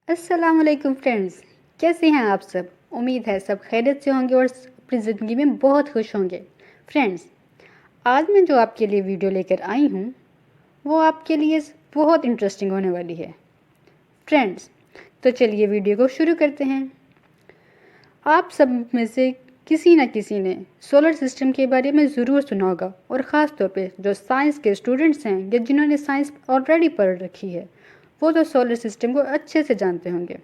अस्सलाम वालेकुम फ्रेंड्स, कैसे हैं आप सब। उम्मीद है सब खैरियत से होंगे और अपनी ज़िंदगी में बहुत खुश होंगे। फ्रेंड्स, आज मैं जो आपके लिए वीडियो लेकर आई हूँ वो आपके लिए बहुत इंटरेस्टिंग होने वाली है। फ्रेंड्स, तो चलिए वीडियो को शुरू करते हैं। आप सब में से किसी न किसी ने सोलर सिस्टम के बारे में ज़रूर सुना होगा, और ख़ास तौर पे जो साइंस के स्टूडेंट्स हैं या जिन्होंने साइंस ऑलरेडी पढ़ रखी है वो तो सोलर सिस्टम को अच्छे से जानते होंगे।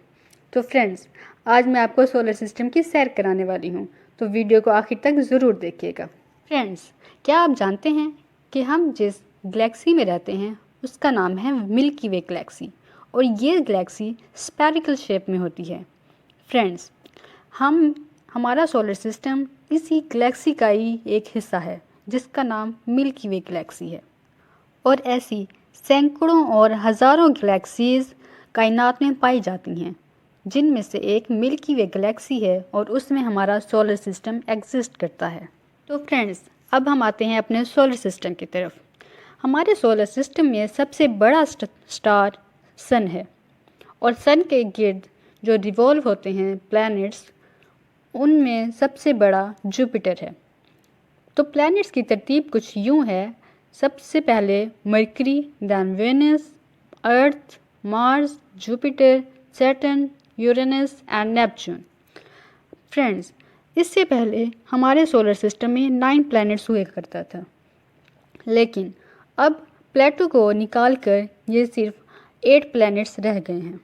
तो फ्रेंड्स, आज मैं आपको सोलर सिस्टम की सैर कराने वाली हूँ, तो वीडियो को आखिर तक ज़रूर देखिएगा। फ्रेंड्स, क्या आप जानते हैं कि हम जिस गैलेक्सी में रहते हैं उसका नाम है मिल्की वे गैलेक्सी, और ये गैलेक्सी स्फेरिकल शेप में होती है। फ्रेंड्स, हमारा सोलर सिस्टम इसी गैलेक्सी का ही एक हिस्सा है जिसका नाम मिल्की वे गैलेक्सी है। और ऐसी सैकड़ों और हज़ारों गैलेक्सीज कायनात में पाई जाती हैं, जिनमें से एक मिल्की वे गैलेक्सी है और उसमें हमारा सोलर सिस्टम एग्जिस्ट करता है। तो फ्रेंड्स, अब हम आते हैं अपने सोलर सिस्टम की तरफ। हमारे सोलर सिस्टम में सबसे बड़ा स्टार सन है, और सन के गिर्द जो रिवॉल्व होते हैं प्लैनेट्स, उनमें सबसे बड़ा जुपिटर है। तो प्लैनेट्स की तरतीब कुछ यूँ है। सबसे पहले Mercury, then Venus, Earth, Mars, Jupiter, Saturn, Uranus and Neptune. Friends, इससे पहले हमारे सोलर सिस्टम में 9 प्लैनेट्स हुआ करता था, लेकिन अब प्लेटो को निकाल कर ये सिर्फ 8 प्लैनेट्स रह गए हैं।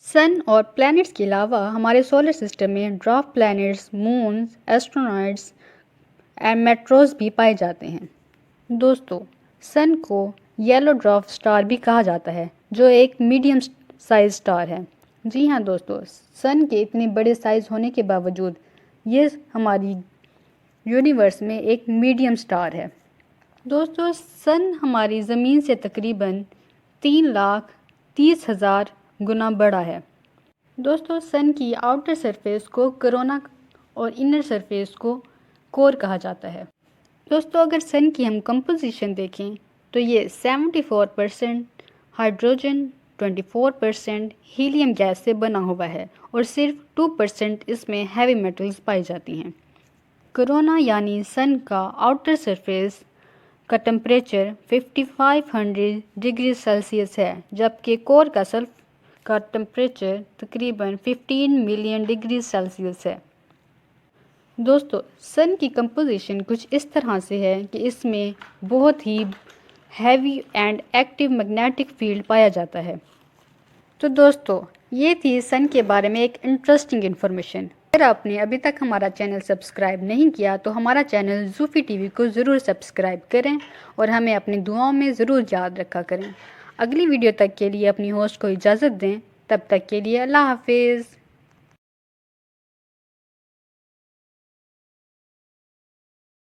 सन और प्लैनेट्स के अलावा हमारे सोलर सिस्टम में dwarf planets, moons, asteroids and meteors भी पाए जाते हैं। दोस्तों, सन को येलो ड्वार्फ स्टार भी कहा जाता है, जो एक मीडियम साइज स्टार है। जी हाँ दोस्तों, सन के इतने बड़े साइज होने के बावजूद ये हमारी यूनिवर्स में एक मीडियम स्टार है। दोस्तों, सन हमारी ज़मीन से तकरीबन 3,30,000 गुना बड़ा है। दोस्तों, सन की आउटर सरफेस को कोरोना और इनर सरफेस को कोर कहा जाता है। दोस्तों, अगर सन की हम कंपोजिशन देखें तो ये 74% हाइड्रोजन, 24% हीलियम गैस से बना हुआ है, और सिर्फ 2% इसमें हैवी मेटल्स पाई जाती हैं। कोरोना यानी सन का आउटर सरफेस का टेम्परेचर 5500 डिग्री सेल्सियस है, जबकि कोर का टेम्परेचर तकरीबन 15 मिलियन डिग्री सेल्सियस है। दोस्तों, सन की कंपोजिशन कुछ इस तरह से है कि इसमें बहुत ही heavy and active magnetic field पाया जाता है। तो दोस्तों, ये थी सन के बारे में एक इंटरेस्टिंग इन्फॉर्मेशन। अगर आपने अभी तक हमारा चैनल सब्सक्राइब नहीं किया तो हमारा चैनल ज़ूफ़ी टीवी को ज़रूर सब्सक्राइब करें और हमें अपनी दुआओं में ज़रूर याद रखा करें। अगली वीडियो तक के लिए अपनी होस्ट को इजाज़त दें। तब तक के लिए अल्लाह हाफिज़।